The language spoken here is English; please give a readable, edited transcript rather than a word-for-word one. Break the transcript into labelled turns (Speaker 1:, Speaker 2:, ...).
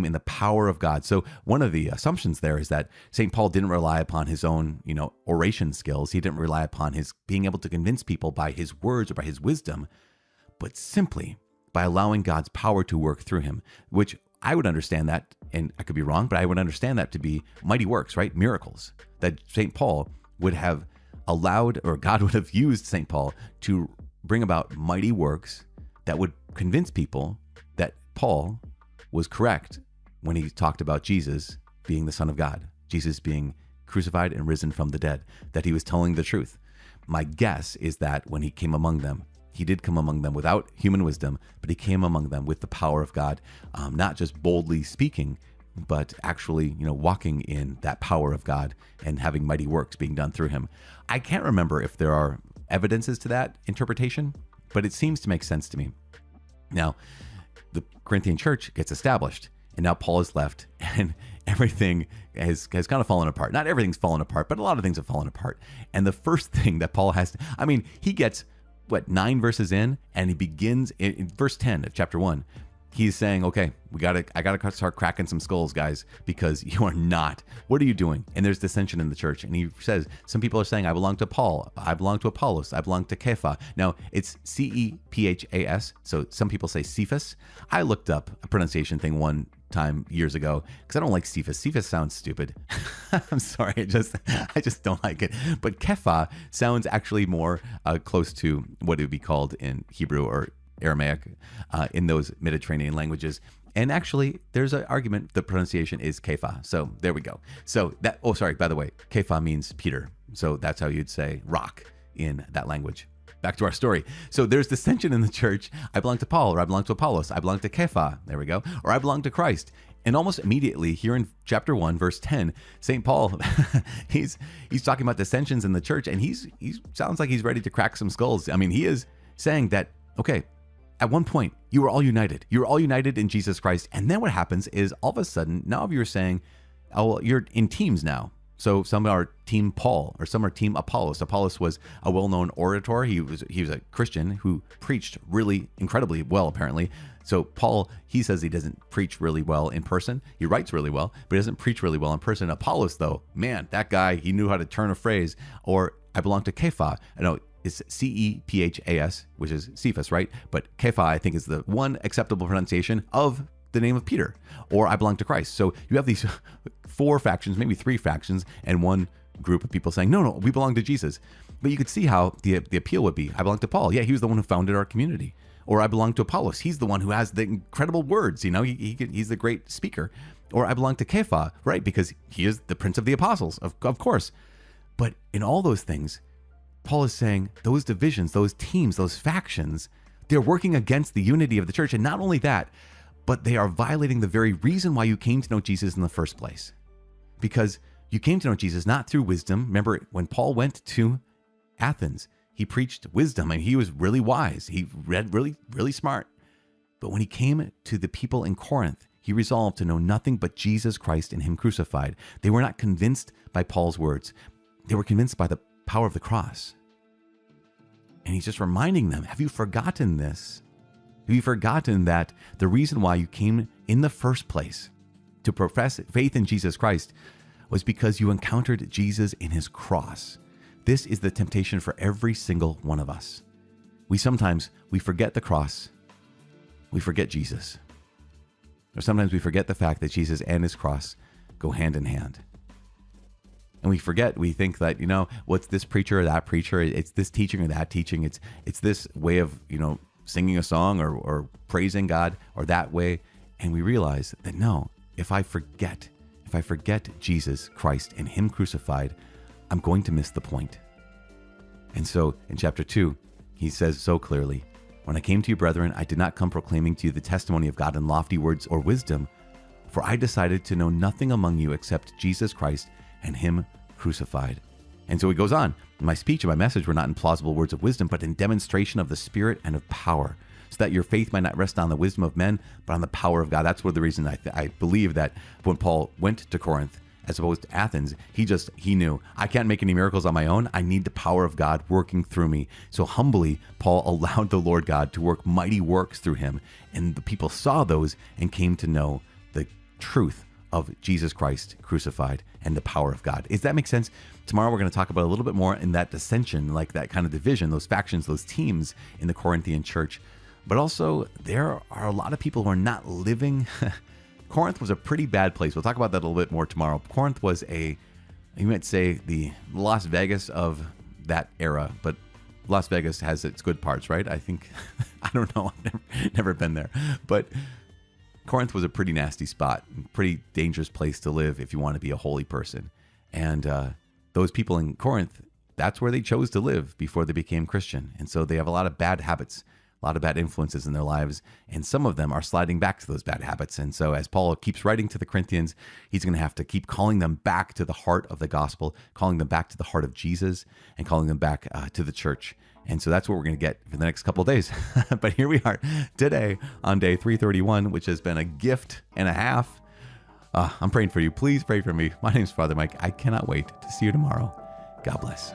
Speaker 1: in the power of God. So one of the assumptions there is that St. Paul didn't rely upon his own, oration skills. He didn't rely upon his being able to convince people by his words or by his wisdom, but simply by allowing God's power to work through him, which I would understand that, and I could be wrong, but I would understand that to be mighty works, right? Miracles that St. Paul would have allowed, or God would have used St. Paul to bring about mighty works that would convince people that Paul was correct when he talked about Jesus being the Son of God, Jesus being crucified and risen from the dead, that he was telling the truth. My guess is that when he came among them, he did come among them without human wisdom, but he came among them with the power of God, not just boldly speaking, but actually, walking in that power of God and having mighty works being done through him. I can't remember if there are evidences to that interpretation, but it seems to make sense to me. Now, the Corinthian church gets established, and now Paul is left, and everything has kind of fallen apart. Not everything's fallen apart, but a lot of things have fallen apart. And the first thing that Paul has to, he gets, 9 verses in, and he begins in verse 10 of chapter 1. He's saying, okay, I gotta start cracking some skulls, guys, because you are not. What are you doing? And there's dissension in the church. And he says, some people are saying, I belong to Paul, I belong to Apollos, I belong to Kepha. Now, it's Cephas, so some people say Cephas. I looked up a pronunciation thing one time years ago because I don't like Cephas. Cephas sounds stupid. I'm sorry, I just don't like it. But Kepha sounds actually more close to what it would be called in Hebrew or Aramaic, in those Mediterranean languages. And actually, there's an argument the pronunciation is Kepha. So there we go. So that, by the way, Kepha means Peter. So that's how you'd say rock in that language. Back to our story. So there's dissension in the church. I belong to Paul, or I belong to Apollos. I belong to Kepha. There we go. Or I belong to Christ. And almost immediately here in chapter 1, verse 10, St. Paul, he's talking about dissensions in the church, and he sounds like he's ready to crack some skulls. He is saying that, okay, at one point, you were all united. You were all united in Jesus Christ. And then what happens is all of a sudden, now you're saying, oh, well, you're in teams now. So some are team Paul or some are team Apollos. Apollos was a well-known orator. He was a Christian who preached really incredibly well, apparently. So Paul, he says he doesn't preach really well in person. He writes really well, but he doesn't preach really well in person. Apollos, though, man, that guy, he knew how to turn a phrase. Or I belong to Kepha. I know it's Cephas, which is Cephas, right? But Kepha, I think, is the one acceptable pronunciation of the name of Peter. Or I belong to Christ. So you have these 4 factions, maybe 3 factions, and one group of people saying, no, we belong to Jesus. But you could see how the appeal would be. I belong to Paul. Yeah, he was the one who founded our community. Or I belong to Apollos. He's the one who has the incredible words. He's the great speaker. Or I belong to Kepha, right? Because he is the prince of the apostles, of course. But in all those things, Paul is saying those divisions, those teams, those factions, they're working against the unity of the church. And not only that, but they are violating the very reason why you came to know Jesus in the first place. Because you came to know Jesus not through wisdom. Remember, when Paul went to Athens, he preached wisdom and he was really wise. He read really, really smart. But when he came to the people in Corinth, he resolved to know nothing but Jesus Christ and him crucified. They were not convinced by Paul's words. They were convinced by the power of the cross. And he's just reminding them, have you forgotten this? Have you forgotten that the reason why you came in the first place to profess faith in Jesus Christ was because you encountered Jesus in his cross? This is the temptation for every single one of us. We forget the cross. We forget Jesus. Or sometimes we forget the fact that Jesus and his cross go hand in hand. And we think that, what's this preacher or that preacher? It's this teaching or that teaching. It's this way of, singing a song or praising God or that way. And we realize that no, if I forget Jesus Christ and him crucified, I'm going to miss the point. And so in chapter 2, he says so clearly, when I came to you, brethren, I did not come proclaiming to you the testimony of God in lofty words or wisdom, for I decided to know nothing among you except Jesus Christ and him crucified. And so he goes on, my speech and my message were not in plausible words of wisdom, but in demonstration of the Spirit and of power, so that your faith might not rest on the wisdom of men, but on the power of God. That's the reason I believe that when Paul went to Corinth, as opposed to Athens, he knew, I can't make any miracles on my own. I need the power of God working through me. So humbly, Paul allowed the Lord God to work mighty works through him. And the people saw those and came to know truth of Jesus Christ crucified and the power of God. Does that make sense? Tomorrow we're going to talk about a little bit more in that dissension, like that kind of division, those factions, those teams in the Corinthian church. But also there are a lot of people who are not living. Corinth was a pretty bad place. We'll talk about that a little bit more tomorrow. Corinth was you might say, the Las Vegas of that era, but Las Vegas has its good parts, right? I think, I don't know, I've never been there, but Corinth was a pretty nasty spot, pretty dangerous place to live if you want to be a holy person. And those people in Corinth, that's where they chose to live before they became Christian. And so they have a lot of bad habits, a lot of bad influences in their lives, and some of them are sliding back to those bad habits. And so as Paul keeps writing to the Corinthians, he's going to have to keep calling them back to the heart of the gospel, calling them back to the heart of Jesus, and calling them back to the church. And so that's what we're going to get for the next couple of days. But here we are today on day 331, which has been a gift and a half. I'm praying for you. Please pray for me. My name's Father Mike. I cannot wait to see you tomorrow. God bless.